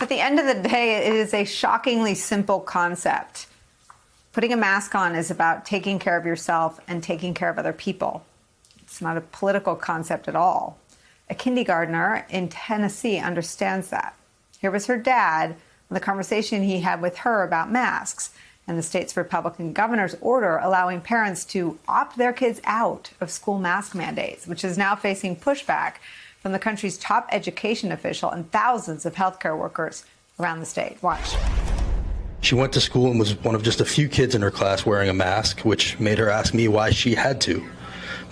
At the end of the day, it is a shockingly simple concept. Putting a mask on is about taking care of yourself and taking care of other people. It's not a political concept at all. A kindergartner in Tennessee understands that. Here was her dad and the conversation he had with her about masks and the state's Republican governor's order allowing parents to opt their kids out of school mask mandates, which is now facing pushback from the country's top education official and thousands of healthcare workers around the state. Watch. She went to school and was one of just a few kids in her class wearing a mask, which made her ask me why she had to.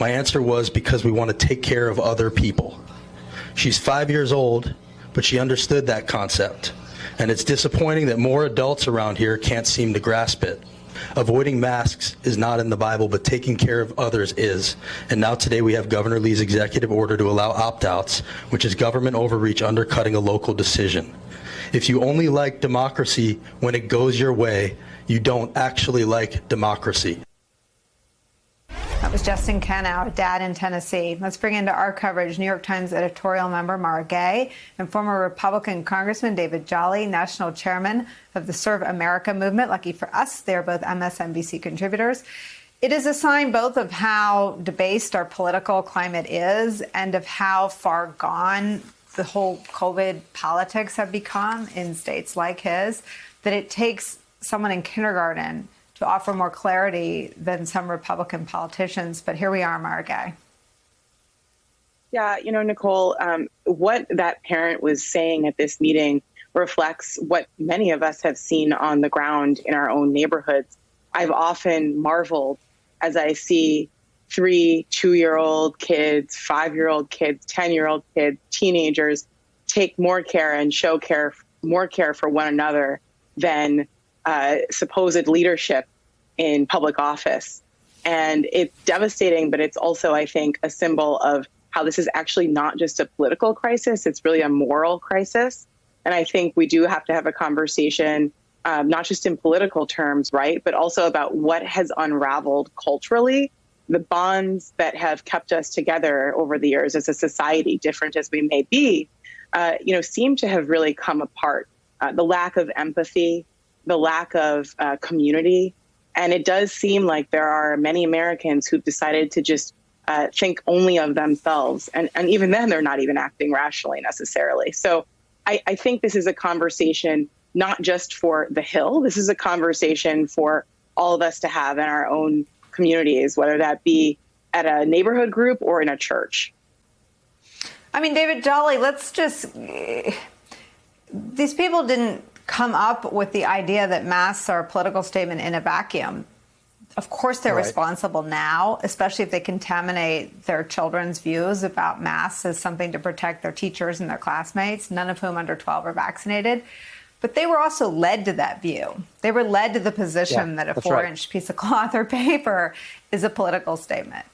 My answer was because we want to take care of other people. She's 5 years old, but she understood that concept. And it's disappointing that more adults around here can't seem to grasp it. Avoiding masks is not in the Bible, but taking care of others is. And now today we have Governor Lee's executive order to allow opt-outs, which is government overreach undercutting a local decision. If you only like democracy when it goes your way, you don't actually like democracy. That was Justin Kenow, a dad in Tennessee. Let's bring into our coverage New York Times editorial member Mara Gay and former Republican Congressman David Jolly, national chairman of the Serve America movement. Lucky for us, they're both MSNBC contributors. It is a sign both of how debased our political climate is and of how far gone the whole COVID politics have become in states like his, that it takes someone in kindergarten to offer more clarity than some Republican politicians. But here we are, Mara Gay. Yeah, Nicole, what that parent was saying at this meeting reflects what many of us have seen on the ground in our own neighborhoods. I've often marveled as I see 3 2-year-old kids, 5-year-old kids, 10-year-old kids, teenagers take more care and show more care for one another than supposed leadership in public office. And it's devastating, but it's also, I think, a symbol of how this is actually not just a political crisis, it's really a moral crisis. And I think we do have to have a conversation, not just in political terms, right, but also about what has unraveled culturally, the bonds that have kept us together over the years as a society, different as we may be, seem to have really come apart. The lack of empathy, the lack of community. And it does seem like there are many Americans who've decided to just think only of themselves. And even then, they're not even acting rationally necessarily. So I think this is a conversation not just for the Hill. This is a conversation for all of us to have in our own communities, whether that be at a neighborhood group or in a church. I mean, David Jolly, these people didn't come up with the idea that masks are a political statement in a vacuum. Of course, they're responsible now, especially if they contaminate their children's views about masks as something to protect their teachers and their classmates, none of whom under 12 are vaccinated. But they were also led to that view. They were led to the position that a 4-inch piece of cloth or paper is a political statement.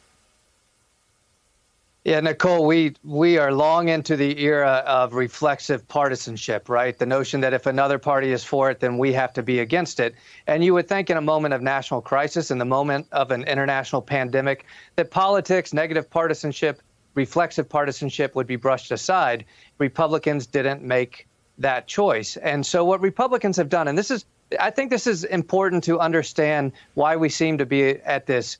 Yeah, Nicole, we are long into the era of reflexive partisanship, right? The notion that if another party is for it, then we have to be against it. And you would think in a moment of national crisis, in the moment of an international pandemic, that politics, negative partisanship, reflexive partisanship would be brushed aside. Republicans didn't make that choice. And so what Republicans have done, and I think this is important to understand why we seem to be at this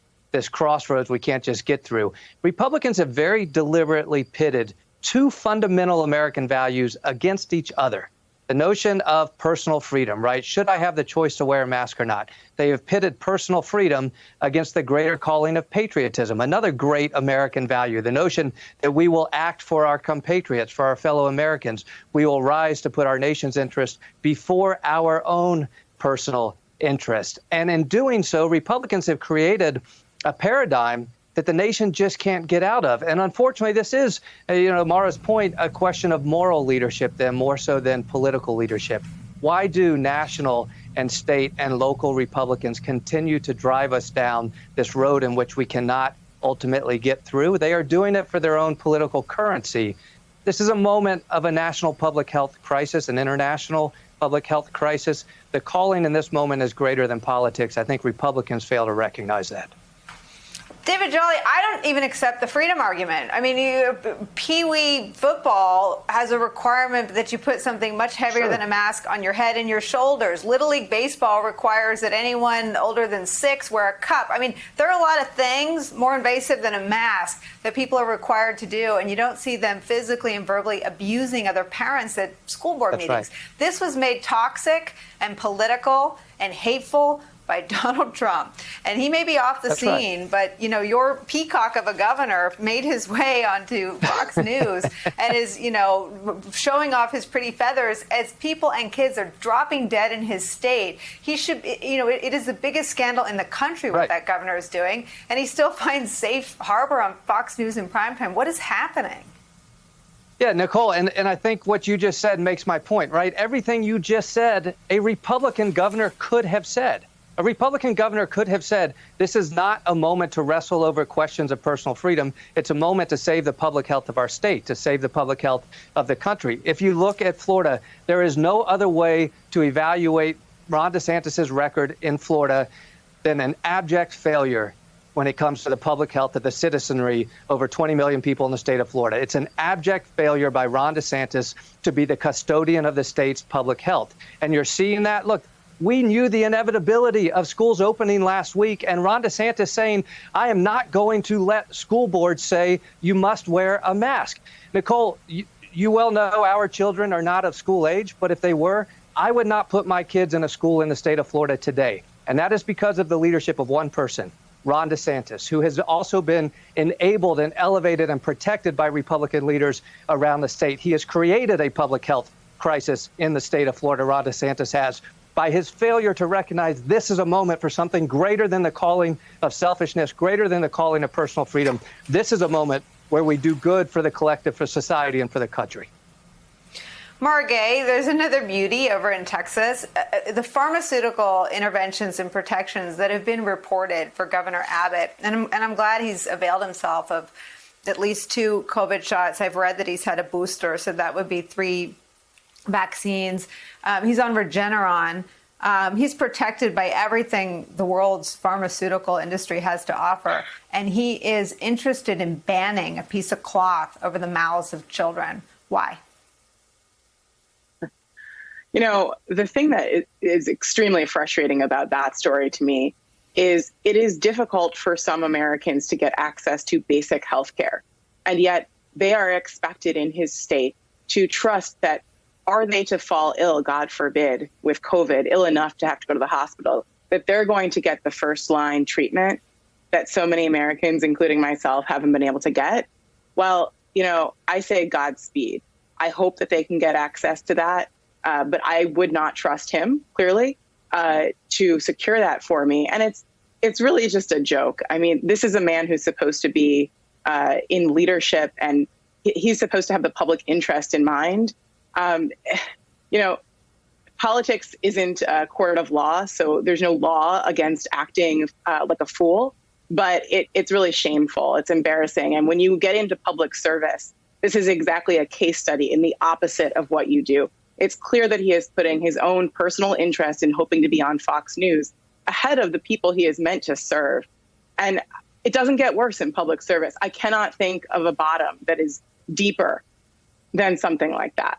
crossroads we can't just get through. Republicans have very deliberately pitted 2 fundamental American values against each other. The notion of personal freedom, right? Should I have the choice to wear a mask or not? They have pitted personal freedom against the greater calling of patriotism, another great American value, the notion that we will act for our compatriots, for our fellow Americans. We will rise to put our nation's interest before our own personal interest. And in doing so, Republicans have created a paradigm that the nation just can't get out of. And unfortunately, this is, Mara's point, a question of moral leadership then more so than political leadership. Why do national and state and local Republicans continue to drive us down this road in which we cannot ultimately get through? They are doing it for their own political currency. This is a moment of a national public health crisis, an international public health crisis. The calling in this moment is greater than politics. I think Republicans fail to recognize that. David Jolly, I don't even accept the freedom argument. I mean, Pee Wee football has a requirement that you put something much heavier than a mask on your head and your shoulders. Little League Baseball requires that anyone older than 6 wear a cup. I mean, there are a lot of things more invasive than a mask that people are required to do, and you don't see them physically and verbally abusing other parents at school board meetings. Right. This was made toxic and political and hateful by Donald Trump. And he may be off the scene, but, you know, your peacock of a governor made his way onto Fox News and is, you know, showing off his pretty feathers as people and kids are dropping dead in his state. He should, you know, it is the biggest scandal in the country what that governor is doing, and he still finds safe harbor on Fox News in primetime. What is happening? Yeah, Nicole, and I think what you just said makes my point, right? Everything you just said, a Republican governor could have said. A Republican governor could have said, this is not a moment to wrestle over questions of personal freedom. It's a moment to save the public health of our state, to save the public health of the country. If you look at Florida, there is no other way to evaluate Ron DeSantis' record in Florida than an abject failure when it comes to the public health of the citizenry, over 20 million people in the state of Florida. It's an abject failure by Ron DeSantis to be the custodian of the state's public health. And you're seeing that. Look, we knew the inevitability of schools opening last week, and Ron DeSantis saying, I am not going to let school boards say you must wear a mask. Nicole, you well know our children are not of school age, but if they were, I would not put my kids in a school in the state of Florida today. And that is because of the leadership of one person, Ron DeSantis, who has also been enabled and elevated and protected by Republican leaders around the state. He has created a public health crisis in the state of Florida, Ron DeSantis has, by his failure to recognize this is a moment for something greater than the calling of selfishness, greater than the calling of personal freedom. This is a moment where we do good for the collective, for society, and for the country. Mara Gay, there's another beauty over in Texas. The pharmaceutical interventions and protections that have been reported for Governor Abbott, and I'm glad he's availed himself of at least 2 COVID shots. I've read that he's had a booster, so that would be 3 vaccines. He's on Regeneron. He's protected by everything the world's pharmaceutical industry has to offer. And he is interested in banning a piece of cloth over the mouths of children. Why? You know, the thing that is extremely frustrating about that story to me is it is difficult for some Americans to get access to basic health care. And yet they are expected in his state to trust that, are they to fall ill, God forbid, with COVID, ill enough to have to go to the hospital, that they're going to get the first line treatment that so many Americans, including myself, haven't been able to get? Well, you know, I say Godspeed. I hope that they can get access to that. But I would not trust him, clearly, to secure that for me. And it's really just a joke. I mean, this is a man who's supposed to be in leadership, and he's supposed to have the public interest in mind. You know, politics isn't a court of law, so there's no law against acting like a fool. But it's really shameful. It's embarrassing. And when you get into public service, this is exactly a case study in the opposite of what you do. It's clear that he is putting his own personal interest in hoping to be on Fox News ahead of the people he is meant to serve. And it doesn't get worse in public service. I cannot think of a bottom that is deeper than something like that.